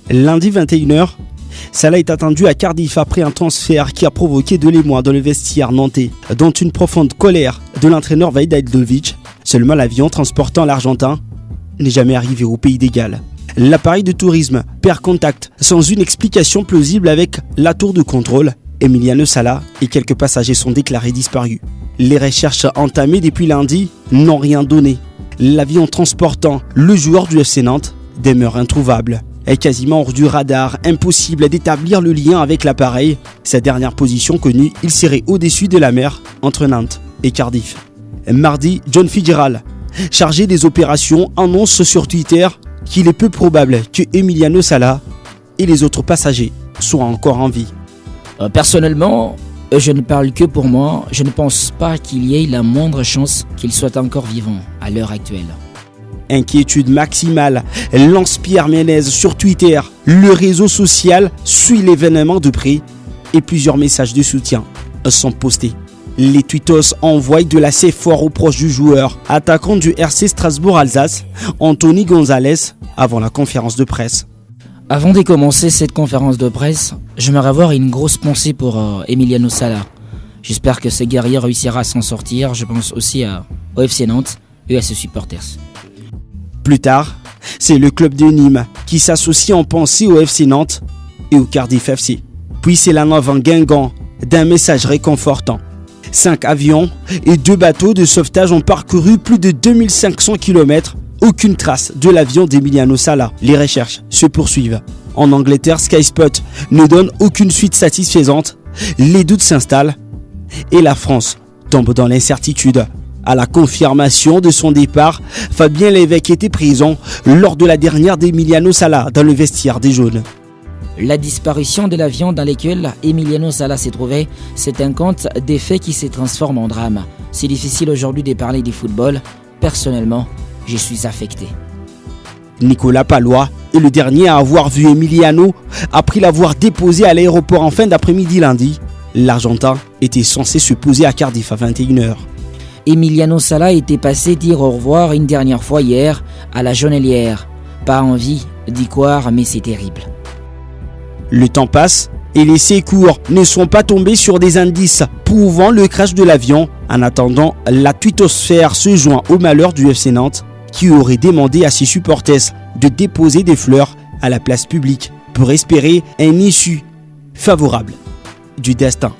Lundi 21h, Salah est attendu à Cardiff après un transfert qui a provoqué de l'émoi dans le vestiaire nantais, dont une profonde colère de l'entraîneur Vahid Halilhodžić. Seulement l'avion transportant l'Argentin n'est jamais arrivé au pays des Galles. L'appareil de tourisme perd contact sans une explication plausible avec la tour de contrôle. Emiliano Sala et quelques passagers sont déclarés disparus. Les recherches entamées depuis lundi n'ont rien donné. L'avion transportant le joueur du FC Nantes demeure introuvable. Est quasiment hors du radar, impossible d'établir le lien avec l'appareil. Sa dernière position connue, il serait au-dessus de la mer entre Nantes et Cardiff. Mardi, John Fitzgerald, chargé des opérations, annonce sur Twitter qu'il est peu probable que Emiliano Sala et les autres passagers soient encore en vie. Personnellement, je ne parle que pour moi, je ne pense pas qu'il y ait la moindre chance qu'il soit encore vivant à l'heure actuelle. Inquiétude maximale, lance Pierre Ménez sur Twitter. Le réseau social suit l'événement de près et plusieurs messages de soutien sont postés. Les tweetos envoient de la fort aux proches du joueur, attaquant du RC Strasbourg-Alsace, Anthony Gonzalez, avant la conférence de presse. Avant de commencer cette conférence de presse, j'aimerais avoir une grosse pensée pour Emiliano Sala. J'espère que ce guerrier réussira à s'en sortir. Je pense aussi au FC Nantes et à ses supporters. Plus tard, c'est le club de Nîmes qui s'associe en pensée au FC Nantes et au Cardiff FC. Puis c'est la note en Guingamp d'un message réconfortant. 5 avions et 2 bateaux de sauvetage ont parcouru plus de 2500 km. Aucune trace de l'avion d'Emiliano Sala. Les recherches se poursuivent. En Angleterre, Sky Sport ne donne aucune suite satisfaisante. Les doutes s'installent et la France tombe dans l'incertitude. À la confirmation de son départ, Fabien Lévesque était présent lors de la dernière d'Emiliano Sala dans le vestiaire des jaunes. La disparition de l'avion dans lequel Emiliano Sala s'est trouvé, c'est un conte des faits qui se transforme en drame. C'est difficile aujourd'hui de parler du football. Personnellement, je suis affecté. Nicolas Pallois est le dernier à avoir vu Emiliano après l'avoir déposé à l'aéroport en fin d'après-midi lundi. L'Argentin était censé se poser à Cardiff à 21h. Emiliano Sala était passé dire au revoir une dernière fois hier à la Jonelière. Pas envie d'y croire, mais c'est terrible. Le temps passe et les secours ne sont pas tombés sur des indices prouvant le crash de l'avion. En attendant, la twittosphère se joint au malheur du FC Nantes qui aurait demandé à ses supporters de déposer des fleurs à la place publique pour espérer un issue favorable du destin.